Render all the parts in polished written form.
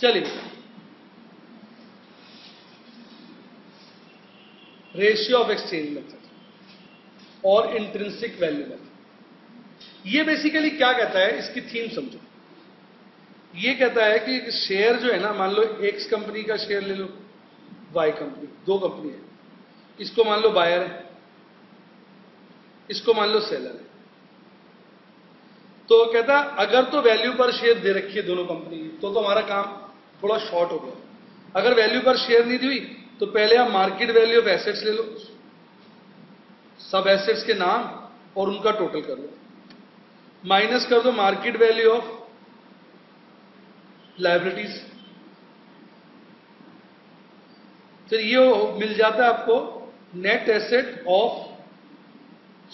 चलिए, ratio of exchange method और intrinsic value method. ये बेसिकली क्या कहता है, इसकी थीम समझो। ये कहता है कि शेयर जो है ना, मान लो एक्स कंपनी का शेयर ले लो, वाई कंपनी, दो कंपनी है, इसको मान लो बायर है, इसको मान लो सेलर है। तो कहता है अगर तो वैल्यू पर शेयर दे रखी है दोनों कंपनी की, तो हमारा काम थोड़ा शॉर्ट हो गया। अगर वैल्यू पर शेयर नहीं दी हुई तो पहले आप मार्केट वैल्यू ऑफ एसेट्स ले लो, सब एसेट्स के नाम और उनका टोटल कर लो, माइनस कर दो मार्केट वैल्यू ऑफ लायबिलिटीज। तो ये मिल जाता है आपको net asset of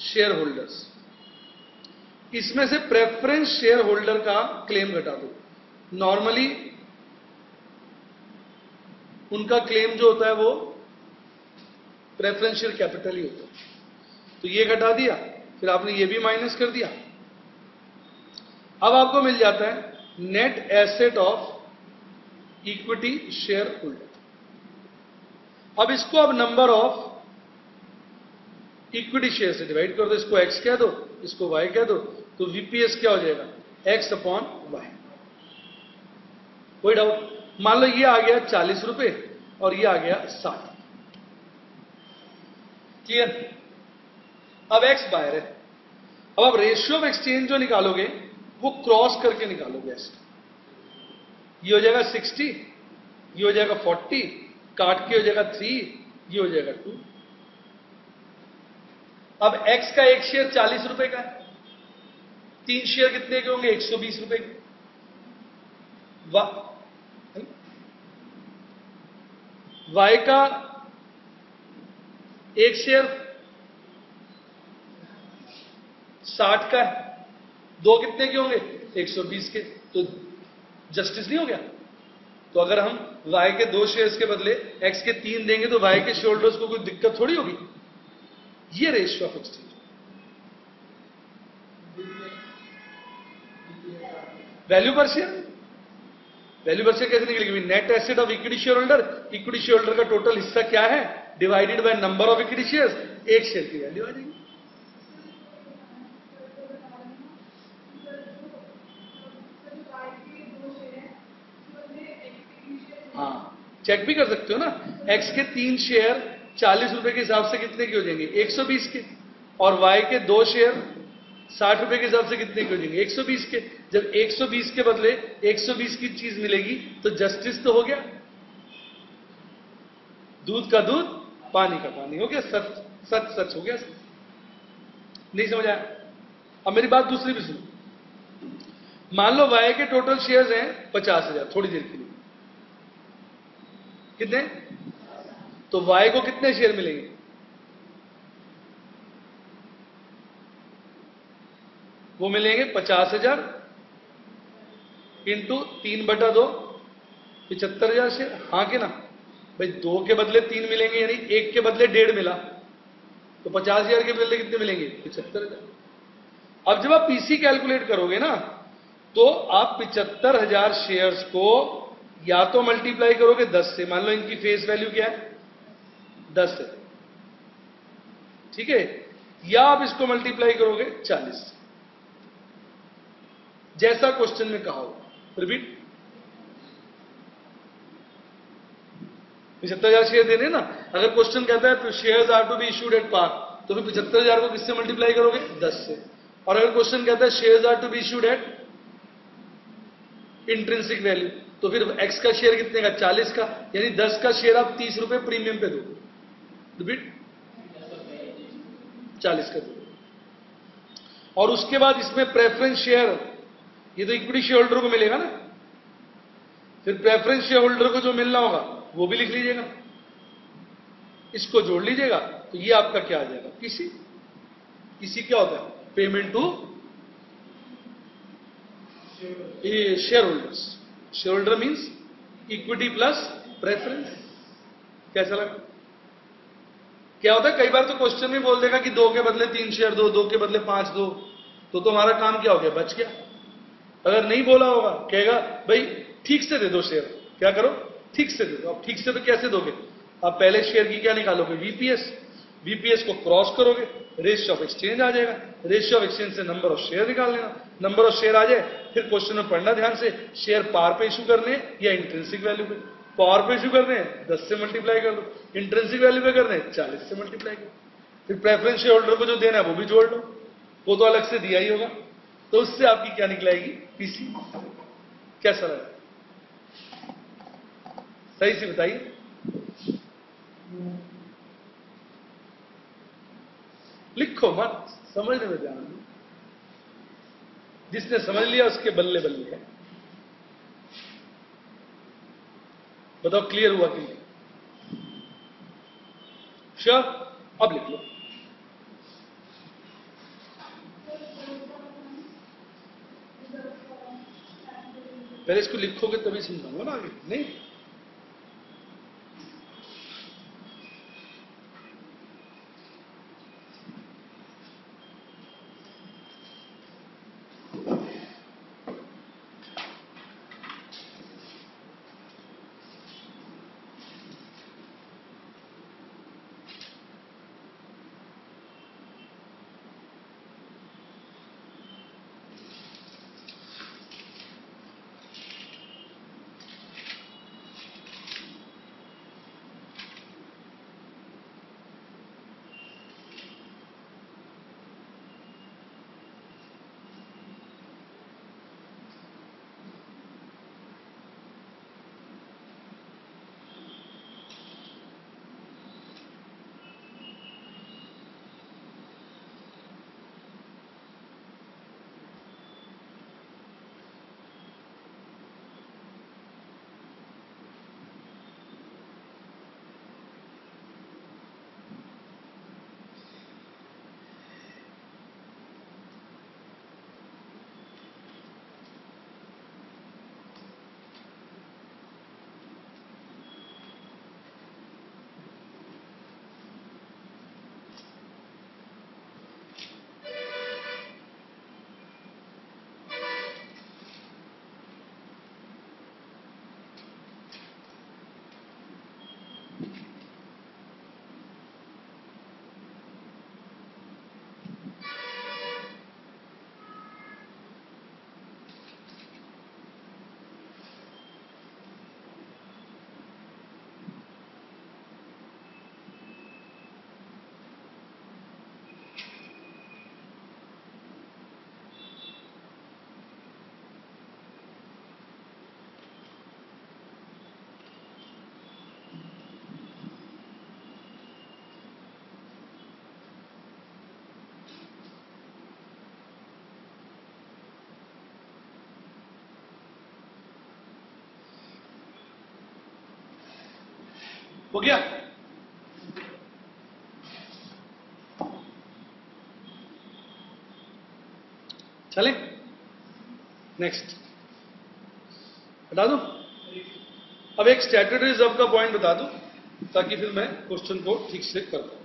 share holders. इसमें से प्रेफरेंस शेयर होल्डर का क्लेम घटा दो। नॉर्मली उनका क्लेम जो होता है वो प्रेफरेंशियल कैपिटल ही होता है। तो ये घटा दिया, फिर आपने ये भी माइनस कर दिया। अब आपको मिल जाता है net asset of equity share holder. अब इसको अब नंबर ऑफ इक्विटी शेयर से डिवाइड कर दो, इसको एक्स कह दो, इसको वाई कह दो, तो वीपीएस क्या हो जाएगा, एक्स अपॉन वाई। कोई डाउट? मान लो ये आ गया 40 रुपए और ये आ गया 60। क्लियर? अब एक्स बायर है। अब आप रेशियो ऑफ एक्सचेंज जो निकालोगे वो क्रॉस करके निकालोगे। ये हो जाएगा 60, ये हो जाएगा 40, काट के हो जाएगा 3, ये हो जाएगा 2। अब एक्स का एक शेयर 40 रुपए का है, 3 शेयर कितने के होंगे, 120 रुपए के। वाई का एक शेयर 60 का है, दो कितने के होंगे, 120 के। तो जस्टिस नहीं हो गया? तो अगर हम वाई के 2 शेयर्स के बदले एक्स के 3 देंगे तो वाई के शेयर होल्डर्स को कोई दिक्कत थोड़ी होगी। ये रेशियो ऑफ एक्सचेंज। वैल्यू पर शेयर, वैल्यू पर शेयर कैसे निकलेगी? Net asset of equity share holder, equity share holder का टोटल हिस्सा क्या है divided by number of equity shares, एक शेयर की वैल्यू आ जाएगी। हाँ, चेक भी कर सकते हो ना। एक्स के 3 शेयर 40 रुपए के हिसाब से कितने के हो जाएंगे, 120 के। और वाई के 2 शेयर 60 रुपए के हिसाब से कितने के हो जाएंगे, 120 के। जब 120 के बदले 120 की चीज मिलेगी तो जस्टिस तो हो गया। दूध का दूध, पानी का पानी हो गया, सच सच सच हो गया। नहीं समझ आया? अब मेरी बात दूसरी भी सुनो। मान लो वाई के टोटल शेयर्स हैं 50,000, थोड़ी देर के लिए कितने, तो वाई को कितने शेयर मिलेंगे, वो मिलेंगे 50,000 इंटू 3/2, 75,000 शेयर। हाँ कि ना भाई? 2 के बदले 3 मिलेंगे, यानी 1 के बदले 1.5 मिला, तो 50,000 के बदले कितने मिलेंगे, 75,000। अब जब आप पीसी कैलकुलेट करोगे ना, तो आप 75,000 शेयर्स को या तो मल्टीप्लाई करोगे 10 से, मान लो इनकी फेस वैल्यू क्या है 10 है, ठीक है, या आप इसको मल्टीप्लाई करोगे 40 से, जैसा क्वेश्चन में कहा होगा। रिपीट, 75,000 शेयर देने ना। अगर क्वेश्चन कहता है shares are to be issued at par, तो फिर 75,000 को किससे मल्टीप्लाई करोगे, 10 से। और अगर क्वेश्चन कहता है shares are to be issued at intrinsic value, तो फिर एक्स का शेयर कितने का, 40 का, यानी 10 का शेयर आप 30 रुपए प्रीमियम पे दो। रिपीट, 40 का दो। और उसके बाद इसमें प्रेफरेंस शेयर, ये तो इक्विटी शेयर होल्डर को मिलेगा ना, फिर प्रेफरेंस शेयर होल्डर को जो मिलना होगा वो भी लिख लीजिएगा, इसको जोड़ लीजिएगा, तो ये आपका क्या आ जाएगा, पीसी। पीसी क्या होता है, payment to share holders. Share holder means equity plus preference. कैसा लगा? क्या होता है, कई बार तो क्वेश्चन में बोल देगा कि 2 के बदले 3 शेयर दो, 2 के बदले 5 दो, तो हमारा काम क्या हो गया, बच गया। अगर नहीं बोला होगा, कहेगा भाई ठीक से दे दो शेयर, क्या करो, ठीक से दे दो। अब ठीक से तो कैसे दोगे, आप पहले शेयर की क्या निकालोगे, वीपीएस, वीपीएस को क्रॉस करोगे, रेशियो ऑफ एक्सचेंज आ जाएगा, रेशियो ऑफ एक्सचेंज से नंबर ऑफ शेयर निकाल लेना, नंबर ऑफ शेयर आ जाए, फिर क्वेश्चन में पढ़ना ध्यान से, शेयर पार पे इशू करने हैं या इंट्रिंसिक वैल्यू पे। पावर पे इशू करने हैं 10 से मल्टीप्लाई कर दो, इंट्रिंसिक वैल्यू पे करने हैं 40 से मल्टीप्लाई करो, फिर प्रेफरेंस शेयर होल्डर को जो देना है वो भी जोड़ लो, वो तो अलग से दिया ही होगा, तो उससे आपकी क्या निकलाएगी, पीसी। कैसा लगा, सही से बताइए। लिखो मत, समझने में ध्यान दो, जिसने समझ लिया उसके बल्ले बल्ले है। बताओ क्लियर हुआ कि नहीं, श्योर, अब लिख लो। पहले इसको लिखोगे तभी समझाऊंगा ना आगे, नहीं हो गया। चले नेक्स्ट, बता दो। अब एक स्टैट्यूटरी रिजर्व का पॉइंट बता दो ताकि फिर मैं क्वेश्चन को ठीक से कर पाऊं।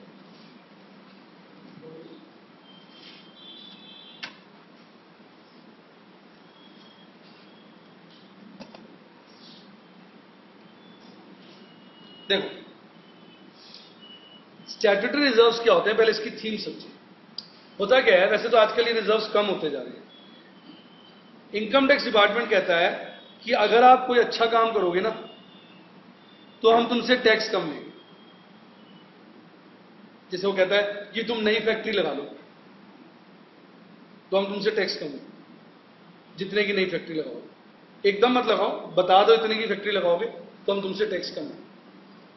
देखो स्टैट्यूटरी रिजर्व्स क्या होते हैं, पहले इसकी थीम समझिए। होता क्या है, वैसे तो आजकल ये रिजर्व्स कम होते जा रहे हैं। इनकम टैक्स डिपार्टमेंट कहता है कि अगर आप कोई अच्छा काम करोगे ना तो हम तुमसे टैक्स कम लेंगे। जैसे वो कहता है कि तुम नई फैक्ट्री लगा लो तो हम तुमसे टैक्स कम लेंगे, जितने की नई फैक्ट्री लगाओगे। एकदम मत लगाओ, बता दो इतने की फैक्ट्री लगाओगे तो हम तुमसे टैक्स कम लेंगे।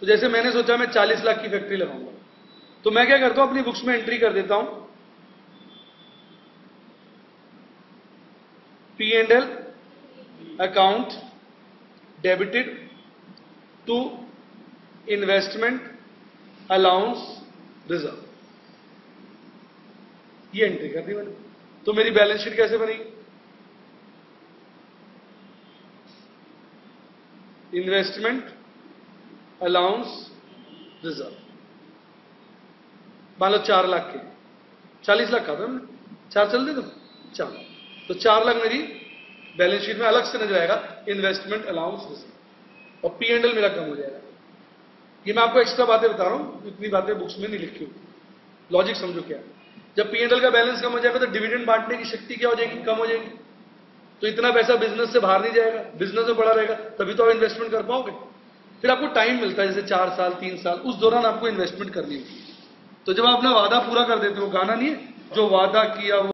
तो जैसे मैंने सोचा मैं 40 लाख की फैक्ट्री लगाऊंगा, तो मैं क्या करता हूं, अपनी बुक्स में एंट्री कर देता हूं P&L account debited to investment allowance reserve, ये एंट्री कर दी मैंने। तो मेरी बैलेंस शीट कैसे बनेगी, इन्वेस्टमेंट अलाउंस रिजर्व। मान लो 4 लाख के 40 लाख का था मैंने, 4 चल दे दो 4, तो 4 लाख मेरी बैलेंस शीट में अलग से नजर आएगा, इन्वेस्टमेंट अलाउंस रिजर्व। और P&L मेरा कम हो जाएगा। ये मैं आपको एक्स्ट्रा बातें बता रहा हूं, इतनी बातें बुक्स में नहीं लिखी हुई। लॉजिक समझो क्या है। जब P&L का बैलेंस कम हो जाएगा तो डिविडेंड बांटने की शक्ति क्या हो जाएगी, कम हो जाएगी। तो इतना पैसा बिजनेस से बाहर नहीं जाएगा, बिजनेस में पड़ा रहेगा, तभी तो आप इन्वेस्टमेंट कर पाओगे। फिर आपको टाइम मिलता है, जैसे 4 साल 3 साल, उस दौरान आपको इन्वेस्टमेंट करनी होगी। तो जब आप अपना वादा पूरा कर देते हो, गाना नहीं है, जो वादा किया वो